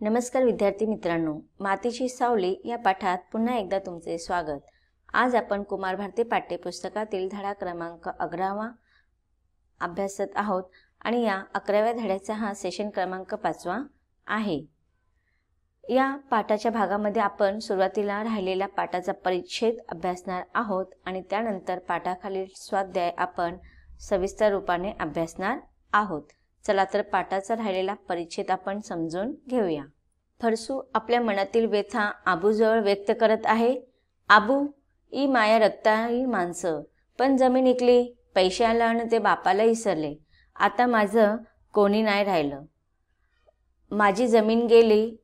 नमस्कार विद्यार्थी मित्रांनो, मातीची सावली या पाठात पुन्हा एकदा तुमचे स्वागत। आज आपण कुमार भारती पाठ्यपुस्तकातील धडा क्रमांक 11 अभ्यासत आहोत आणि या 11व्या धड्याचा हा सेशन क्रमांक 5 आहे। या पाठाच्या भागामध्ये आपण सुरुवातीला राहिलेल्या पाठाचा परिच्छेद अभ्यासणार आहोत आणि त्यानंतर पाठाखालील स्वाध्याय आपण सविस्तर रूपाने अभ्यासणार आहोत। चला तर पाठाचा राहिलेला परिच्छेद आपण समजून घेऊया। फरसू आपल्या मनातील व्यथा आबूजवळ व्यक्त करत आहे। आबू, ई माया रक्ताही माणसं, पण जमीन इकली, पैसे आला आणि ते बापाला विसरले। आता माझं कोणी नाही राहिलं, माझी जमीन गेली,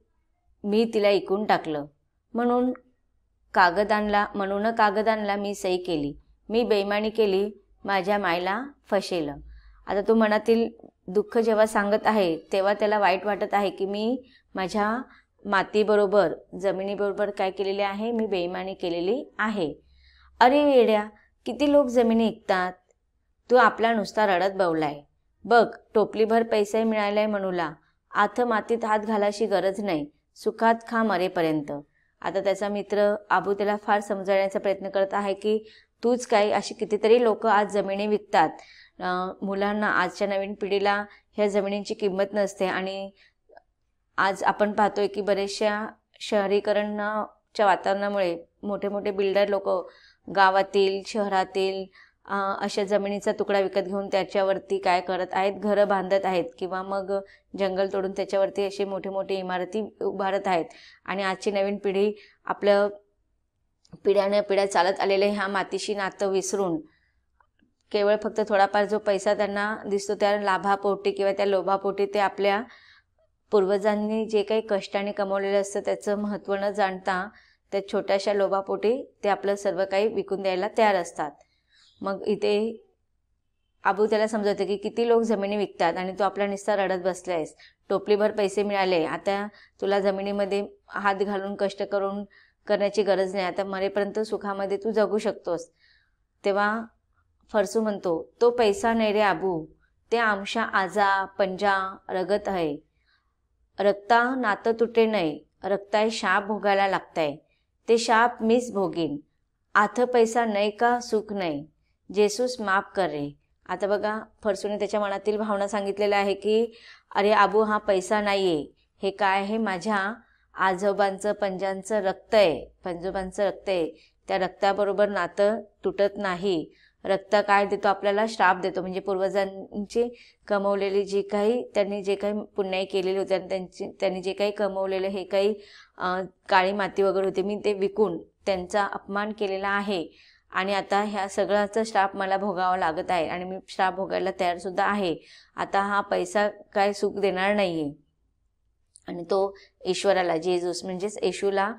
मी तिला इकून टाकलं, म्हणून कागद आणला मी सही केली, मी बेईमानी केली, माझ्या मायला फसेलं। आता तो मनातील दुःख जेव्हा सांगत आहे तेव्हा त्याला वाईट वाटत आहे की मी माझ्या मातीबरोबर जमिनीबरोबर काय केलेले आहे, मी बेईमानी केलेली आहे। अरे वेड्या, किती लोक जमिनी विकतात, तू आपला नुसता रडत बवलाय। बघ, टोपलीभर पैसे मिळालाय म्हणूला, आथ मातीत हात घालायची गरज नाही, सुखात खा मरेपर्यंत। आता त्याचा मित्र आबू त्याला फार समजावण्याचा प्रयत्न करत आहे की तूच काय, अशी कितीतरी लोक आज जमिनी विकतात। मुलांना, आजच्या नवीन पिढीला ह्या जमिनींची किंमत नसते आणि आज आपण पाहतोय की बरेचशा शहरीकरणाच्या वातावरणामुळे मोठे मोठे बिल्डर लोक गावातील शहरातील अशा जमिनीचा तुकडा विकत घेऊन त्याच्यावरती काय करत आहेत, घरं बांधत आहेत किंवा मग जंगल तोडून त्याच्यावरती असे मोठे मोठे इमारती उभारत आहेत। आणि आजची नवीन पिढी आपलं पिढ्या चालत आलेले ह्या मातीशी नातं विसरून केवळ फक्त थोडाफार जो पैसा त्यांना दिसतो त्या लाभापोटी किंवा त्या लोभापोटी ते आपल्या पूर्वजांनी जे काही कष्टाने कमवलेलं असतं त्याचं महत्त्व न जाणता त्या छोट्याशा लोभापोटी ते आपलं सर्व काही विकून द्यायला तयार असतात। मग इथे आबू त्याला समजवते की किती लोक जमिनी विकतात आणि तू आपला नुसता रडत बसलायस। टोपलीभर पैसे मिळाले, आता तुला जमिनीमध्ये हात घालून कष्ट करण्याची गरज नाही, आता मरेपर्यंत सुखामध्ये तू जगू शकतोस। तेव्हा फरसू म्हणतो, तो पैसा नाही रे आबू, ते आमशा आजा पंजा रगत आहे, रक्ता नातं तुटे नाही, रक्ताय शाप भोगायला लागताय, ते शाप मीच भोगीन, आथ पैसा नाही का सुख नाही, जेसूस माफ कर रे। आता बघा, फरसूने त्याच्या मनातील भावना सांगितलेल्या आहे की अरे आबू, हा पैसा नाहीये, हे काय आहे, माझ्या आजोबांचं पंजोबांचं रक्त आहे, त्या रक्ताबरोबर नातं तुटत नाही। रक्त काय देतो आपल्याला, श्राप देतो, म्हणजे पूर्वजांची कमवलेली त्यांनी जे काही पुण्याई केलेली होती त्यांनी जे काही कमवलेलं हे काही काळी माती वगैरे होती, मी ते विकून त्यांचा अपमान केलेला आहे आणि आता ह्या सगळ्याचा श्राप मला भोगावा लागत आहे आणि मी श्राप भोगायला तयार सुद्धा आहे। आता हा पैसा काय सुख देणार नाहीये। आणि तो ईश्वराला, जेजूस म्हणजेच येशूला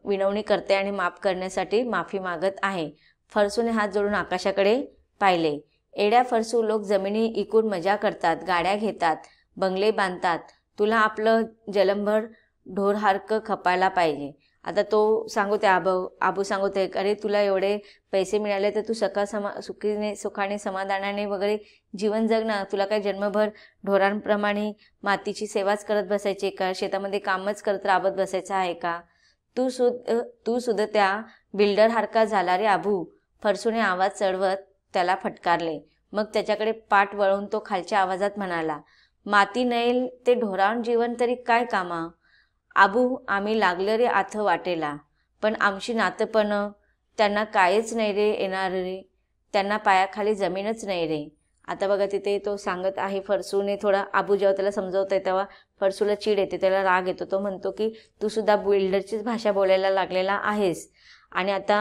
विनवणी करते आणि माफ करण्यासाठी माफी मागत आहे। फरसूने हात जोडून आकाशाकडे पाहिले। एड्या फरसू, लोक जमिनी इकून मजा करतात, गाड्या घेतात, बंगले बांधतात, तुला आपलं जलंभर ढोरहारक खपायला पाहिजे। आता तो सांगते, आबू सांगते, अरे तुला एवढे पैसे मिळाले तर तू सुखाने समाधानाने वगैरे जीवन जग ना, तुला काय जन्मभर ढोरांप्रमाणे मातीची सेवाच करत बसायची का, शेतामध्ये कामच करत राबत बसायचं आहे का, तू सुद्धा त्या बिल्डर हारका झाला रे आबू। फरसूने आवाज चढवत त्याला फटकारले, मग त्याच्याकडे पाठ वळून तो खालच्या आवाजात म्हणाला, माती नैल ते ढोराण जीवन तरी काय कामा। आबू, आम्ही लागलं रे आथ वाटेला, पण आमची नातंपण, त्यांना कायच नाही रे येणार रे, त्यांना पायाखाली जमीनच नाही रे। आता बघा, तिथे तो सांगत आहे, फरसूने थोडा, आबू जेव्हा त्याला समजवतोय तेव्हा फरसूला चीड येते, त्याला राग येतो। तो म्हणतो की तू सुद्धा बिल्डरचीच भाषा बोलायला लागलेला आहेस आणि आता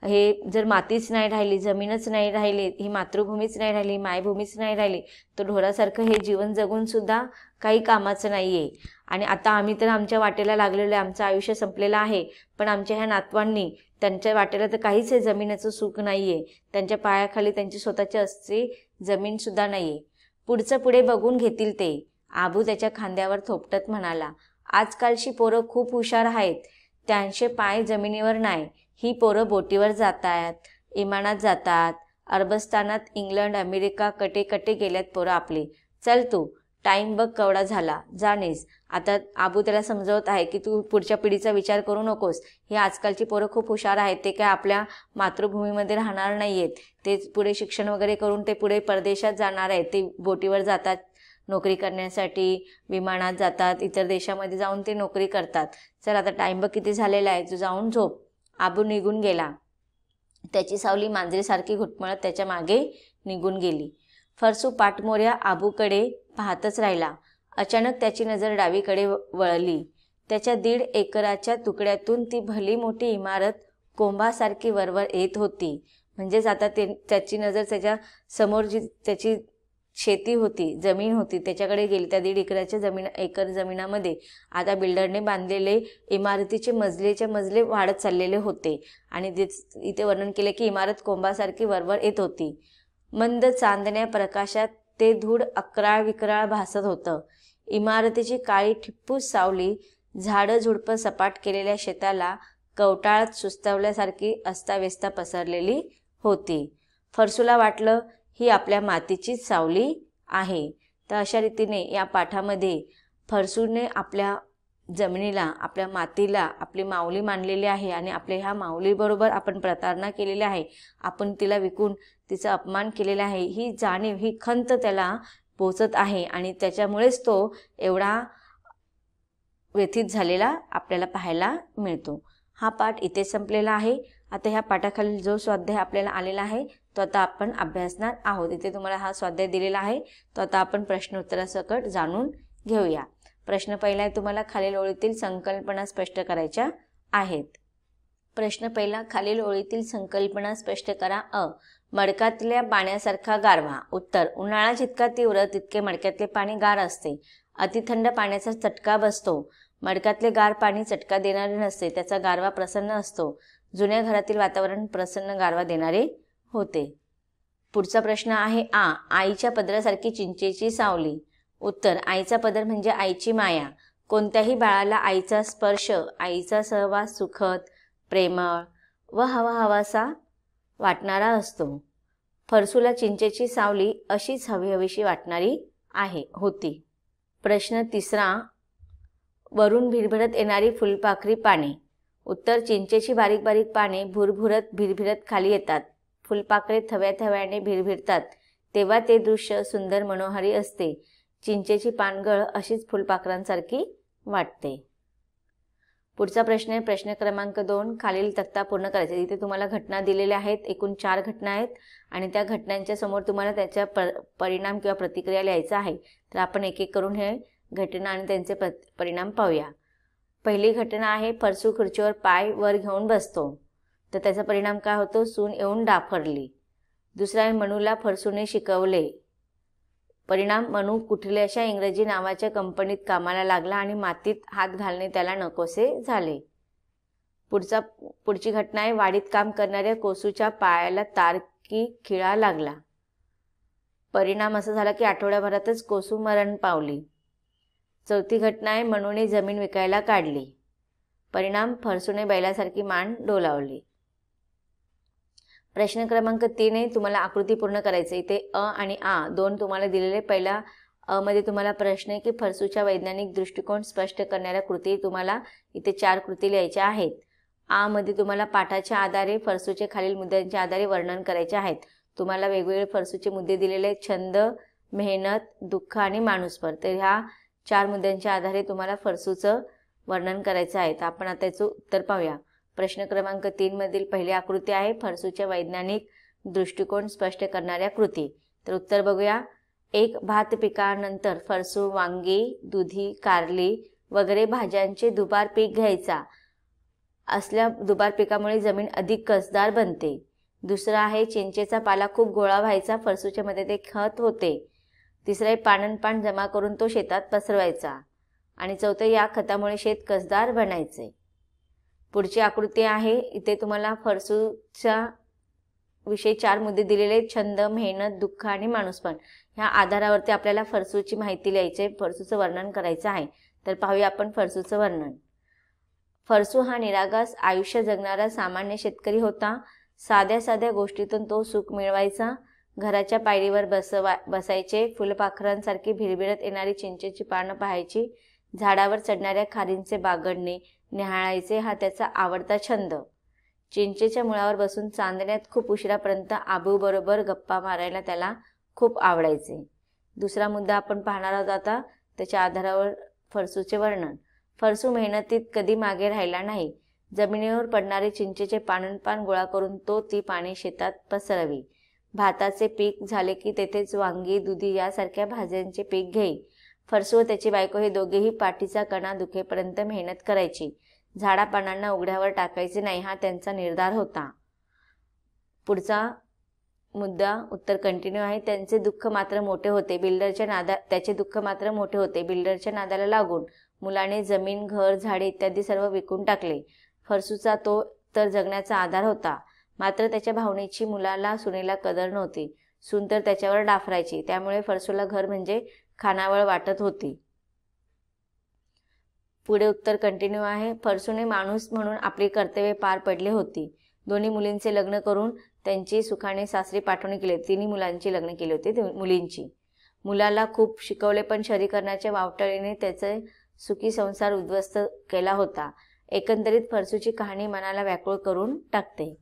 हे जर मातीच नाही राहिली, जमीनच नाही राहिली, ही मातृभूमीच नाही राहिली, मायभूमीच नाही राहिली, तर ढोरासारखं हे जीवन जगून सुद्धा काही कामाचं नाहीये। आणि आता आम्ही तर आमच्या वाटेला लागलेलो आहे, आमचं आयुष्य संपलेलं आहे, पण आमच्या ह्या नातवांनी त्यांच्या वाटेला तर काहीच आहे जमिनीचं सुख नाहीये, त्यांच्या पायाखाली त्यांची स्वतःची असते जमीन सुद्धा नाहीये, पुढचं पुढे बघून घेतील ते। आबू त्याच्या खांद्यावर थोपटत म्हणाला, आजकालची पोरं खूप हुशार आहेत, त्यांचे पाय जमिनीवर नाही, ही पोरं बोटीवर जातात, इमानात जातात, अरबस्तानात, इंग्लंड, अमेरिका, कटे गेल्यात पोरं आपली, चल तू टाइम बघ केवढा झाला, जाणीस. आता आबू त्याला समजवत आहे की तू पुढच्या पिढीचा विचार करू नकोस. ही आजकालची पोरं खूप हुशार आहेत. ते काय आपल्या मातृभूमीमध्ये राहणार नाही आहेत. ते पुढे शिक्षण वगैरे करून ते पुढे परदेशात जाणार आहेत. ते बोटीवर जातात नोकरी करण्यासाठी, विमानात जातात, इतर देशामध्ये जाऊन ते नोकरी करतात. चल आता टाइम बघ किती झालेला आहे, तू जाऊन झोप. आबू निघून गेला. त्याची सावली मांजरीसारखी घुटमळत त्याच्या मागे निघून गेली. फरसू पाठमोऱ्या आबूकडे पाहतच राहिला. अचानक त्याची नजर डावीकडे वळली. त्याच्या 1.5 एकराच्या तुकड्यातून ती भली मोठी इमारत कोंबासारखी वरवर येत होती. म्हणजेच आता त्याची नजर त्याच्या समोर जी त्याची शेती होती, जमीन होती, त्याच्याकडे गेली. त्या 1.5 एकराच्या एकर जमिनामध्ये आता बिल्डरने बांधलेले इमारतीचे मजलेच्या मजले वाढत चाललेले होते. आणि इथे वर्णन केले की इमारत कोंबासारखी वरवर येत होती. मंद चांदण्या प्रकाशात ते धूळ अकराळ विक्राळ भासत होतं. इमारतीची काळी ठिप्पूस सावली झाडं झुडपं सपाट केलेल्या शेताला कवटाळत सुस्तवल्यासारखी अस्ताव्यस्ता पसरलेली होती. फरसूला वाटलं ही आपल्या मातीचीच सावली आहे. तर अशा रीतीने या पाठामध्ये फरसूने आपल्या जमिनीला, आपल्या मातीला आपली माऊली मानलेली आहे आणि आपल्या ह्या माऊलीबरोबर आपण प्रतारणा केलेली आहे, आपण तिला विकून तिचा अपमान केलेला आहे, ही जाणीव, ही खंत त्याला पोचत आहे आणि त्याच्यामुळेच तो एवढा व्यथित झालेला आपल्याला पाहायला मिळतो. हा पाठ इथे संपलेला आहे. आता ह्या पाठाखालील जो स्वाध्याय आपल्याला आलेला आहे तो आता आपण अभ्यासणार आहोत. इथे तुम्हाला हा स्वाध्याय दिलेला आहे, तो आता आपण प्रश्नोत्तरासकट जाणून घेऊया. प्रश्न पहिला आहे, तुम्हाला खालील ओळीतील संकल्पना स्पष्ट करायच्या आहेत. प्रश्न पहिला, खालील ओळीतील संकल्पना स्पष्ट करा. मडकातल्या पाण्यासारखा गारवा. उत्तर, उन्हाळा जितका तीव्र तितके मडक्यातले पाणी गार असते. अतिथंड पाण्याचा चटका बसतो. मडकातले गार पाणी चटका देणारे नसते, त्याचा गारवा प्रसन्न असतो. जुन्या घरातील वातावरण प्रसन्न गारवा देणारे होते. पुढचा प्रश्न आहे, आईच्या पदरासारखी चिंचेची सावली. उत्तर, आईचा पदर म्हणजे आईची माया. कोणत्याही बाळाला आईचा स्पर्श, आईचा सहवास सुखद, प्रेमळ व हवाहवासा वाटणारा असतो. फरसूला चिंचेची सावली अशीच हवीहवीशी वाटणारी होती. प्रश्न तिसरा, वरून भिरभिरत येणारी फुलपाखरी पाने. उत्तर, चिंचेची बारीक बारीक पाने भुरभुरत भिरभिरत खाली येतात. फुलपाखरे थव्या थव्याने भिरभिरतात तेव्हा ते दृश्य सुंदर मनोहारी असते. चिंचेची पानगळ अशीच फुलपाखरांसारखी वाटते. पुढचा प्रश्न आहे, प्रश्न क्रमांक 2, खालील तक्ता पूर्ण करायचा. इथे तुम्हाला घटना दिलेल्या आहेत. एकूण 4 घटना आहेत आणि त्या घटनांच्या समोर तुम्हाला त्याच्या परिणाम किंवा प्रतिक्रिया लिहायचा आहे. तर आपण एक एक करून हे घटना आणि त्यांचे परिणाम पाहूया. पहिली घटना आहे, फरसू खुर्चीवर पाय वर घेऊन बसतो. तर त्याचा परिणाम काय होतो? सून येऊन डाफरली. दुसरा आहे, मनूला फरसूने शिकवले. परिणाम, मनू कुठल्याशा इंग्रजी नावाच्या कंपनीत कामाला लागला आणि मातीत हात घालणे त्याला नकोसे झाले. पुढची घटना आहे, वाडीत काम करणाऱ्या कोसूच्या पायाला तारकी खिळा लागला. परिणाम असा झाला की आठवड्याभरातच कोसू मरण पावली. चौथी घटना आहे, मनूने जमीन विकायला काढली. परिणाम, फरसूने बैलासारखी मान डोलावली. प्रश्न क्रमांक 3 आहे, तुम्हाला आकृती पूर्ण करायचं. इथे आणि 2 तुम्हाला दिलेले. पहिला मध्ये तुम्हाला प्रश्न आहे की फरसूच्या वैज्ञानिक दृष्टिकोन स्पष्ट करणाऱ्या कृती, तुम्हाला इथे 4 कृती लिहायच्या आहेत. मध्ये तुम्हाला पाठाच्या आधारे फरसूचे खालील मुद्द्यांच्या आधारे वर्णन करायचे आहेत. तुम्हाला वेगवेगळे फरसूचे मुद्दे दिलेले आहेत, छंद, मेहनत, दुःख आणि माणूसपर. तर ह्या 4 मुद्द्यांच्या आधारे तुम्हाला फरसूचं वर्णन करायचं आहे. तर आपण आता याचं उत्तर पाहूया. प्रश्न क्रमांक 3 मधील पहिली आकृती आहे, फरसूच्या वैज्ञानिक दृष्टिकोन स्पष्ट करणाऱ्या कृती. तर उत्तर बघूया. 1, भात पिकानंतर फरसू, वांगी, दुधी, कारली वगैरे भाज्यांचे दुबार पीक घ्यायचा. असल्या दुबार पिकामुळे जमीन अधिक कसदार बनते. दुसरा आहे, चिंचेचा पाला खूप गोळा व्हायचा, फरसूच्या मध्ये ते खत होते. तिसरा आहे, पाननपान जमा करून तो शेतात पसरवायचा. आणि चौथं, या खतामुळे शेत कसदार बनायचे. पुढची आकृती आहे, इथे तुम्हाला फरसूच्या विषयी 4 मुद्दे दिलेले, छंद, मेहनत, दुःख आणि माणूसपण. ह्या आधारावरती आपल्याला फरसूची माहिती लिहायची आहे, फरसूचं वर्णन करायचं आहे. तर पाहूया आपण फरसूचं वर्णन. फरसू हा निरागस आयुष्य जगणारा सामान्य शेतकरी होता. साध्या साध्या गोष्टीतून तो सुख मिळवायचा. घराच्या पायरीवर बसायचे, फुलपाखरांसारखी भिरभिरत येणारी चिंचेची पानं पाहायची, झाडावर चढणाऱ्या खारींचे बागडणे निहाळायचे हा त्याचा आवडता छंद. चिंचेच्या मुळावर बसून चांदण्यात खूप उशिरापर्यंत आबूबरोबर गप्पा मारायला त्याला खूप आवडायचे. दुसरा मुद्दा आपण पाहणार आहोत आता, त्याच्या आधारावर फरसूचे वर्णन. फरसू मेहनतीत कधी मागे राहिला नाही. जमिनीवर पडणारे चिंचेचे पाननपान गोळा करून तो ती पाने शेतात पसरवी. भाताचे पीक झाले की तेथेच वांगी, दुधी यासारख्या भाज्यांचे पीक घेई. फरसू व त्याची बायको हे दोघेही पाठीचा कणा दुखेपर्यंत मेहनत करायची. झाडापानांना उघड्यावर टाकायचे नाही हा त्यांचा निर्धार होता. पुढचा मुद्दा उत्तर कंटिन्यू आहे. त्याचे दुःख मात्र मोठे होते. बिल्डरच्या नादाला लागून मुलाने जमीन, घर, झाडे इत्यादी सर्व विकून टाकले. फरसूचा तो तर जगण्याचा आधार होता. मात्र त्याच्या भावनेची मुलाला सुनेला कदर नव्हती. सून तर त्याच्यावर डाफरायची. त्यामुळे फरसूला घर म्हणजे खानावळ वाटत होती. पुढे उत्तर कंटिन्यू आहे. फरसूने माणूस म्हणून आपली कर्तव्ये पार पडली होती. दोन्ही मुलींचे लग्न करून त्यांची सुखाने सासरी पाठवणी केली. 3 मुलांची लग्न केली होती मुलींची. मुलाला खूप शिकवले पण शहरीकरणाच्या वावटळीने त्याचे सुखी संसार उद्ध्वस्त केला होता. एकंदरीत फरसूची कहाणी मनाला व्याकुळ करून टाकते.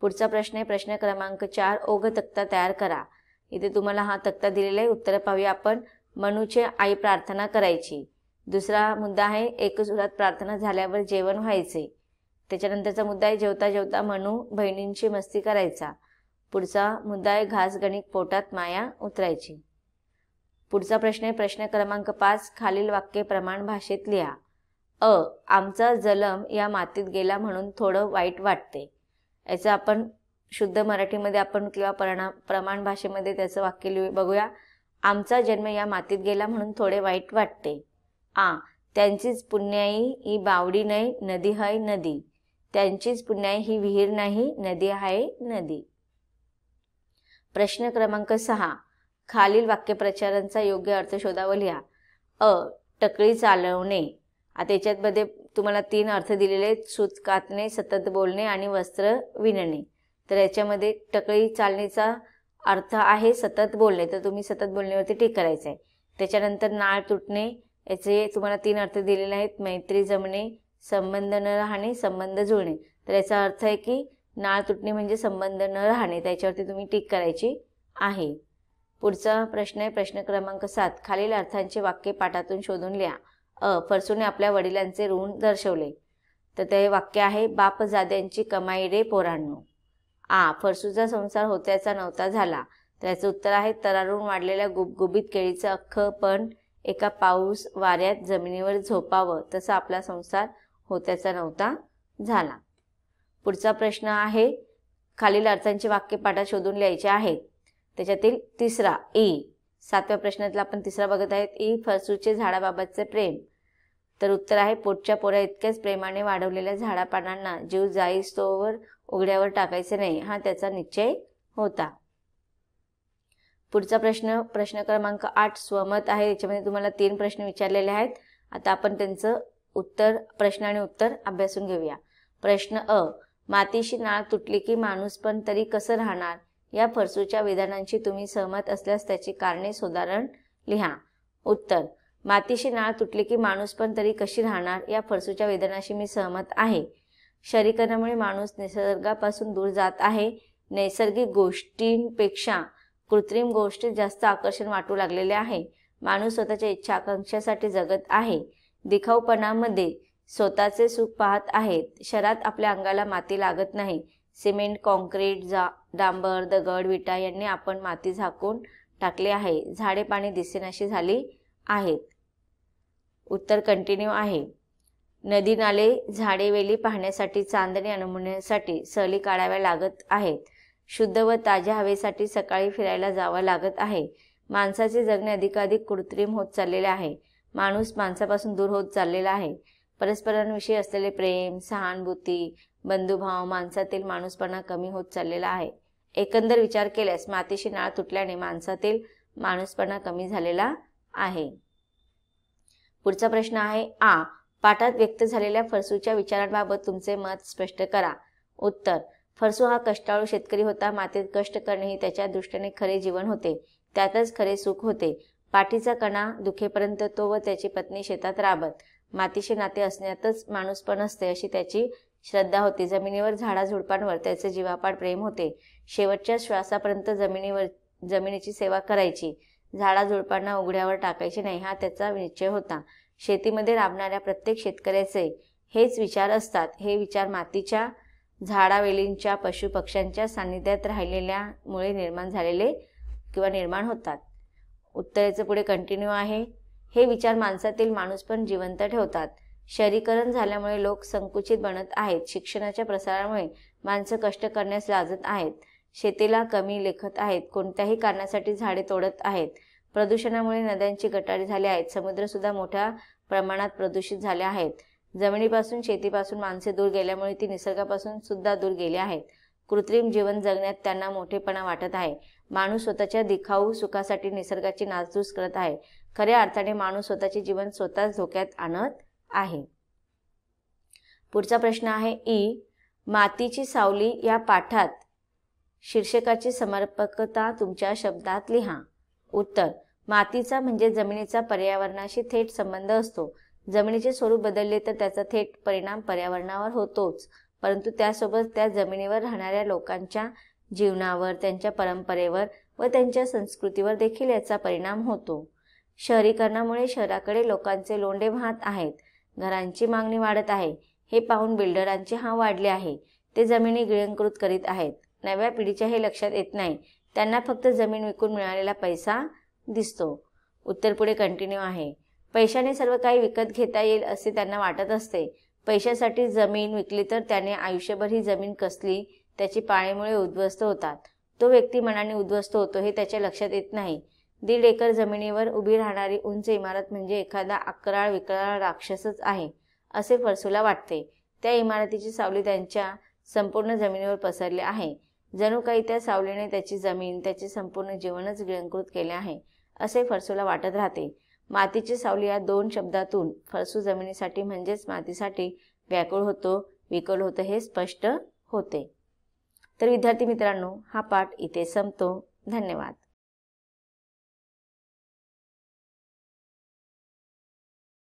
पुढचा प्रश्न आहे प्रश्न क्रमांक 4. ओघ तक्ता तयार करा. इथे तुम्हाला हा तक्ता दिलेला आहे. उत्तर पाहूया आपण. मनूची आई प्रार्थना करायची. दुसरा मुद्दा आहे एकसुरात प्रार्थना झाल्यावर जेवण व्हायचे. त्याच्यानंतरचा मुद्दा आहे जेवता जेवता मनू बहिणींची मस्ती करायचा. पुढचा मुद्दा आहे घास गणिक पोटात माया उतरायची. पुढचा प्रश्न आहे प्रश्न क्रमांक 5. खालील वाक्य प्रमाण भाषेत लिहा. आमचा जलम या मातीत गेला म्हणून थोडं वाईट वाटते. याचं आपण शुद्ध मराठीमध्ये आपण किंवा प्रमाण भाषेमध्ये त्याचं वाक्य बघूया. आमचा जन्म या मातीत गेला म्हणून थोडे वाईट वाटते. त्यांचीच पुण्याई ही बावडी नाही नदी हाय नदी. त्यांचीच पुण्याई ही विहीर नाही नदी आहे नदी. प्रश्न क्रमांक 6. खालील वाक्यप्रचारांचा योग्य अर्थ शोधा व लिहा. टकळी चालवणे. आता याच्यामध्ये तुम्हाला 3 अर्थ दिलेले आहेत. सूत कातणे, सतत बोलणे आणि वस्त्र विणणे. तर याच्यामध्ये टकळी चालण्याचा अर्थ आहे सतत बोलणे, तर तुम्ही सतत बोलण्यावरती टिक करायचं आहे. त्याच्यानंतर नाळ तुटणे, याचे तुम्हाला 3 अर्थ दिलेले आहेत. मैत्री जमणे, संबंध न राहणे, संबंध जुळणे. तर याचा अर्थ आहे की नाळ तुटणे म्हणजे संबंध न राहणे, त्याच्यावरती तुम्ही टिक करायची आहे. पुढचा प्रश्न आहे प्रश्न क्रमांक 7. खालील अर्थांचे वाक्य पाठातून शोधून लिहा. फरसूने आपल्या वडिलांचे ऋण दर्शवले. तर ते वाक्य आहे बापजाद्यांची कमाई रे पोरांनो. फरसूचा संसार होत्याचा नव्हता झाला. तर याचं उत्तर आहे तरारून वाढलेल्या गुबगुबीत केळीचं अख्खं पण एका पाऊस वाऱ्यात जमिनीवर झोपावं तसा आपला संसार होत्याचा नव्हता झाला. पुढचा प्रश्न आहे खालील अर्थांची वाक्य पाठात शोधून लिहायचे आहेत. त्याच्यातील तिसरा 7व्या प्रश्नातला आपण तिसरा बघत आहेत. फरसूचे झाडाबाबतचे प्रेम. तर उत्तर आहे पोटच्या पोऱ्या इतक्याच प्रेमाने वाढवलेल्या झाडापानांना जीव जाईस तोवर उघड्यावर टाकायचे नाही हा त्याचा निश्चय होता. पुढचा प्रश्न क्रमांक 8 स्वमत आहे. याच्यामध्ये तुम्हाला 3 प्रश्न विचारलेले आहेत. आता आपण त्यांचं प्रश्न आणि उत्तर अभ्यासून घेऊया. प्रश्न मातीशी नाळ तुटली की माणूस पण तरी कसं राहणार. या फरसूच्या विधानांशी तुम्ही सहमत असल्यास त्याची कारणे सुधारण लिहा. उत्तर मातीशी नाळ तुटली की माणूस पण तरी कशी राहणार या फरसूच्या विधानाशी मी सहमत आहे. शहरीकरणामुळे माणूस निसर्गापासून दूर जात आहे. नैसर्गिक गोष्टींपेक्षा कृत्रिम गोष्टीत जास्त आकर्षण वाटू लागलेले आहे. माणूस स्वतःच्या इच्छा आकांक्षासाठी जगत आहे. दिखाऊपणामध्ये स्वतःचे सुख पाहत आहेत. शहरात आपल्या अंगाला माती लागत नाही. सिमेंट, कॉन्क्रीट, डांबर, दगड, विटा यांनी आपण माती झाकून टाकले आहे. झाडे पाणी दिसेनाशी झाली आहेत. उत्तर कंटिन्यू आहे. नदी नाले, झाडे वेली पाहण्यासाठी, चांदणे अनुभवण्यासाठी सहली काढाव्या लागत आहेत. शुद्ध व ताज्या हवेसाठी सकाळी फिरायला जावं लागत आहे. माणसाचे जगणे अधिकाधिक कृत्रिम होत चाललेले आहे. माणूस माणसापासून दूर होत चाललेला आहे. परस्परांविषयी असलेले प्रेम, सहानुभूती, बंधुभाव, माणसातील माणूसपणा कमी होत चाललेला आहे. एकंदर विचार केल्यास मातीशी नाळ तुटल्याने माणसातील माणूसपणा कमी झालेला आहे. पुढचा प्रश्न आहे पाठात व्यक्त झालेल्या फरसूच्या विचारांबाबत तुमचे मत स्पष्ट करा. उत्तर फरसू हा कष्टाळू शेतकरी होता. मातीत कष्ट करणे ही त्याच्या दृष्टीने खरे जीवन होते. त्यातच खरे सुख होते. पाठीचा कणा दुखेपर्यंत तो व त्याची पत्नी शेतात राबत. मातीशी नाते असण्यातच माणूसपण असते अशी त्याची श्रद्धा होती. जमिनीवर, झाडाझुडपांवर त्याचे जीवापाड प्रेम होते. शेवटच्या श्वासापर्यंत जमिनीची सेवा करायची. झाडाझुडपांना उघड्यावर टाकायचे नाही हा त्याचा निश्चय होता. शेतीमध्ये राबणाऱ्या प्रत्येक शेतकऱ्याचे हेच विचार असतात. हे विचार मातीच्या, झाडावेलींच्या, पशुपक्ष्यांच्या सान्निध्यात राहिलेल्यामुळे निर्माण होतात. उत्तरेचं पुढे कंटिन्यू आहे. हे विचार माणसातील माणूसपण जिवंत ठेवतात. शहरीकरण झाल्यामुळे लोक संकुचित बनत आहेत. शिक्षणाच्या प्रसारामुळे माणसं कष्ट करण्यास लाजत आहेत. शेतीला कमी लेखत आहेत. कोणत्याही कारणासाठी झाडे तोडत आहेत. प्रदूषणामुळे नद्यांची गटारी झाली आहेत. समुद्रसुद्धा मोठ्या प्रमाणात प्रदूषित झाले आहेत. जमिनीपासून, शेतीपासून माणसे दूर गेल्यामुळे ती निसर्गापासून सुद्धा दूर गेली आहेत. कृत्रिम जीवन जगण्यात त्यांना मोठेपणा वाटत आहे. माणूस स्वतःच्या दिखाऊ सुखासाठी निसर्गाची नासधूस करत आहे. खऱ्या अर्थाने माणूस स्वतःचे जीवन स्वतःच धोक्यात आणत आहे. पुढचा प्रश्न आहे ई. मातीची सावली या पाठात शीर्षकाची समर्पकता तुमच्या शब्दात लिहा. उत्तर. मातीचा म्हणजे जमिनीचा पर्यावरणाशी थेट संबंध असतो. जमिनीचे स्वरूप बदलले तर त्याचा थेट परिणाम पर्यावरणावर होतोच, परंतु त्यासोबत त्या जमिनीवर राहणाऱ्या लोकांच्या जीवनावर, त्यांच्या परंपरेवर व त्यांच्या संस्कृतीवर देखील याचा परिणाम होतो. शहरीकरणामुळे शहराकडे लोकांचे लोंढे वाहत आहेत. घरांची मागणी वाढत आहे. हे पाहून बिल्डरांचे हाव वाढले आहे. ते जमिनी गिळंकृत करीत आहेत. नव्या पिढीच्या हे लक्षात येत नाही. त्यांना फक्त जमीन विकून मिळालेला पैसा दिसतो. उत्तर पुढे कंटिन्यू आहे. पैशाने सर्व काही विकत घेता येईल असे त्यांना वाटत असते. पैशासाठी जमीन विकली तर त्याने आयुष्यभर ही जमीन कसली त्याची पाळीमुळे उद्ध्वस्त होतात. तो व्यक्ती मनाने उद्ध्वस्त होतो हे त्याच्या लक्षात येत नाही. 1.5 एकर जमिनीवर उभी राहणारी उंच इमारत म्हणजे एखादा अकराळ विकराळ राक्षसच आहे असे फरसूला वाटते. त्या इमारतीची सावली त्यांच्या संपूर्ण जमिनीवर पसरली आहे. जणू काही त्या सावलीने त्याची जमीन, त्याचे संपूर्ण जीवनच गिळंकृत केले आहे असे फरसूला वाटत राहते. मातीची सावली या 2 शब्दातून फरसू जमिनीसाठी म्हणजेच मातीसाठी व्याकुळ होतो, विकल होतं हे स्पष्ट होते. तर विद्यार्थी मित्रांनो, हा पाठ इथे संपतो. धन्यवाद.